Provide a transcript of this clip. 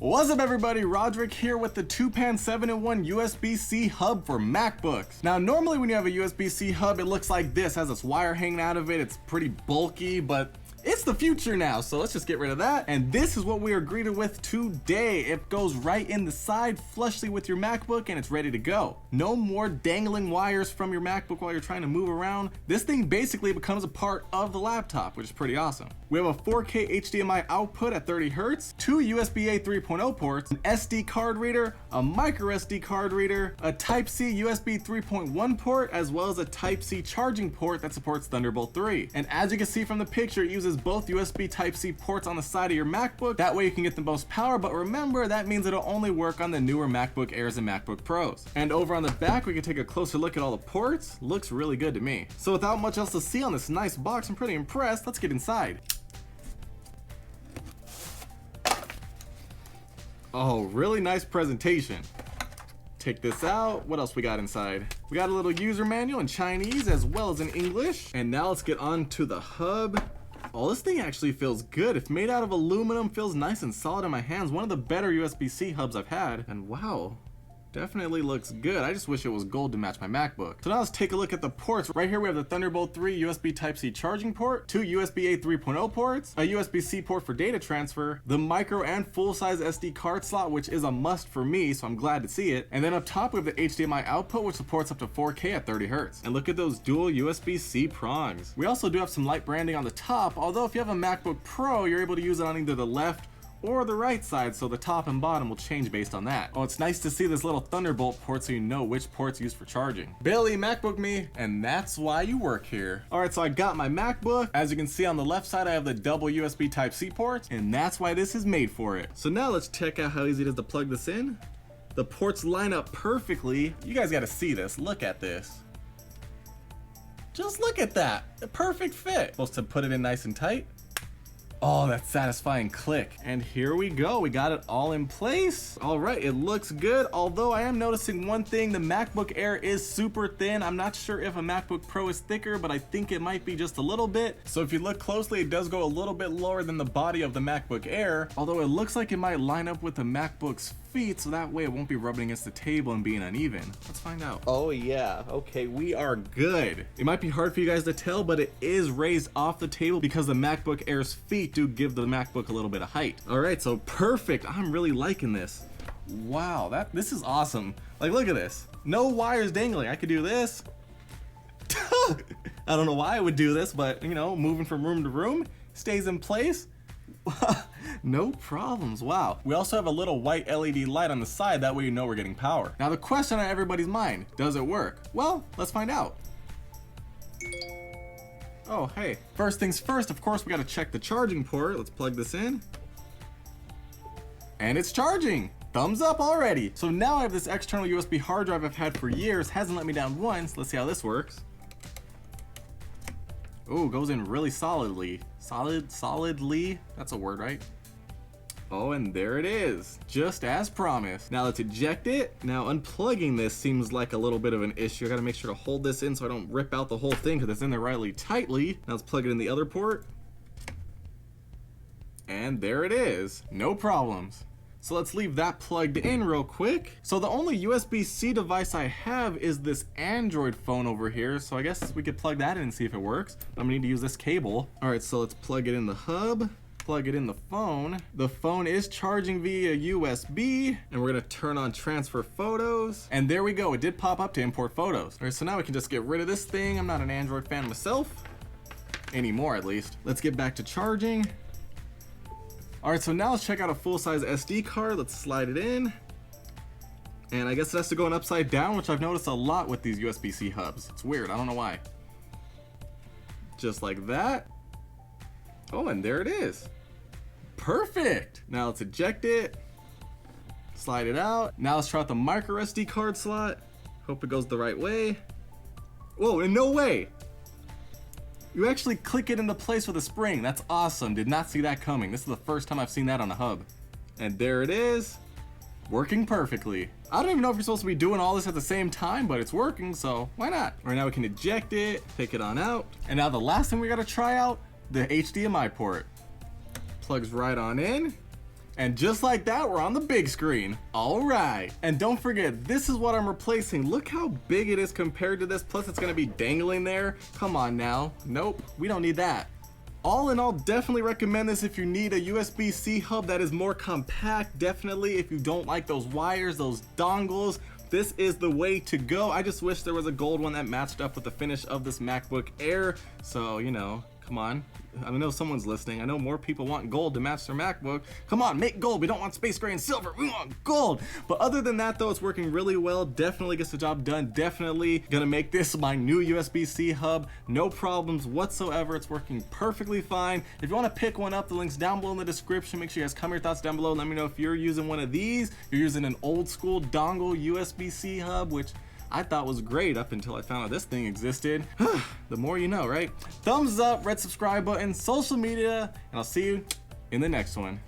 What's up everybody, Rodrick here with the TWOPAN 7-in-1 USB-C hub for MacBooks. Now normally when you have a USB-C hub, it looks like this, has this wire hanging out of it. It's pretty bulky, but it's the future now, so let's just get rid of that. And this is what we are greeted with today. It goes right in the side flushly with your MacBook and it's ready to go. No more dangling wires from your MacBook while you're trying to move around. This thing basically becomes a part of the laptop, which is pretty awesome. We have a 4K HDMI output at 30 Hz, two USB-A 3.0 ports, an SD card reader, a micro SD card reader, a Type-C USB 3.1 port, as well as a Type-C charging port that supports Thunderbolt 3. And as you can see from the picture, it uses both USB Type-C ports on the side of your MacBook. That way you can get the most power, but remember, that means it'll only work on the newer MacBook Airs and MacBook Pros. And over on the back, we can take a closer look at all the ports. Looks really good to me. So without much else to see on this nice box, I'm pretty impressed. Let's get inside. Oh, really nice presentation. Take this out. What else we got inside? We got a little user manual in Chinese as well as in English. And now let's get on to the hub. Oh, this thing actually feels good. If made out of aluminum, feels nice and solid in my hands. One of the better USB-C hubs I've had. And wow, definitely looks good. I just wish it was gold to match my MacBook. So now let's take a look at the ports. Right here we have the Thunderbolt 3 USB Type-C charging port, two USB-A 3.0 ports, a USB-C port for data transfer, the micro and full-size SD card slot, which is a must for me, so I'm glad to see it. And then up top we have the HDMI output, which supports up to 4K at 30 Hz. And look at those dual USB-C prongs. We also do have some light branding on the top, although if you have a MacBook Pro, you're able to use it on either the left or the right side, so the top and bottom will change based on that. Oh, it's nice to see this little Thunderbolt port so you know which port's used for charging. Billy, MacBook me, and that's why you work here. All right, so I got my MacBook. As you can see on the left side, I have the double USB Type-C ports, and that's why this is made for it. So now let's check out how easy it is to plug this in. The ports line up perfectly. You guys gotta see this, look at this. Just look at that, a perfect fit. Supposed to put it in nice and tight. Oh, that satisfying click. And here we go, we got it all in place. All right, it looks good, although I am noticing one thing, the MacBook Air is super thin. I'm not sure if a MacBook Pro is thicker, but I think it might be just a little bit. So if you look closely, it does go a little bit lower than the body of the MacBook Air, although it looks like it might line up with the MacBook's feet, so that way it won't be rubbing against the table and being uneven. Let's find out. Oh yeah, okay, we are good. It might be hard for you guys to tell, but it is raised off the table because the MacBook Air's feet do give the MacBook a little bit of height. All right, so perfect. I'm really liking this. Wow, this is awesome. Like, look at this. No wires dangling. I could do this. I don't know why I would do this, but you know, moving from room to room, stays in place. No problems. Wow. We also have a little white LED light on the side, that way you know we're getting power. Now the question on everybody's mind, does it work? Well, let's find out. Oh, hey. First things first, of course, we gotta check the charging port. Let's plug this in. And it's charging. Thumbs up already. So now I have this external USB hard drive I've had for years, hasn't let me down once. Let's see how this works. Oh, goes in really solidly. Solidly, that's a word, right? Oh, and there it is, just as promised. Now let's eject it. Now unplugging this seems like a little bit of an issue. I gotta make sure to hold this in so I don't rip out the whole thing because it's in there really tightly. Now let's plug it in the other port. And there it is, no problems. So let's leave that plugged in real quick. So the only USB-C device I have is this Android phone over here. So I guess we could plug that in and see if it works. I'm gonna need to use this cable. All right, so let's plug it in the hub. Plug it in the phone. The phone is charging via USB, and we're gonna turn on transfer photos. And there we go, it did pop up to import photos. All right, so now we can just get rid of this thing. I'm not an Android fan myself, anymore at least. Let's get back to charging. All right, so now let's check out a full-size SD card. Let's slide it in. And I guess it has to go in upside down, which I've noticed a lot with these USB-C hubs. It's weird, I don't know why. Just like that. Oh, and there it is. Perfect. Now let's eject it, slide it out. Now let's try out the micro SD card slot. Hope it goes the right way. Whoa, and no way. You actually click it into place with a spring. That's awesome. Did not see that coming. This is the first time I've seen that on a hub. And there it is, working perfectly. I don't even know if you're supposed to be doing all this at the same time, but it's working, so why not? All right, now we can eject it, take it on out. And now the last thing we gotta try out, the HDMI port. Plugs right on in. And just like that, we're on the big screen. All right. And don't forget, this is what I'm replacing. Look how big it is compared to this. Plus it's gonna be dangling there. Come on now. Nope, we don't need that. All in all, definitely recommend this if you need a USB-C hub that is more compact. Definitely if you don't like those wires, those dongles, this is the way to go. I just wish there was a gold one that matched up with the finish of this MacBook Air. So, you know, come on. I know someone's listening. I know more people want gold to match their MacBook. Come on, make gold. We don't want space gray and silver. We want gold. But other than that, though, it's working really well. Definitely gets the job done. Definitely gonna make this my new USB-C hub. No problems whatsoever. It's working perfectly fine. If you want to pick one up, the link's down below in the description. Make sure you guys comment your thoughts down below. Let me know if you're using one of these. You're using an old school dongle USB-C hub, which I thought was great up until I found out this thing existed. The more you know, right? Thumbs up, red subscribe button, social media, and I'll see you in the next one.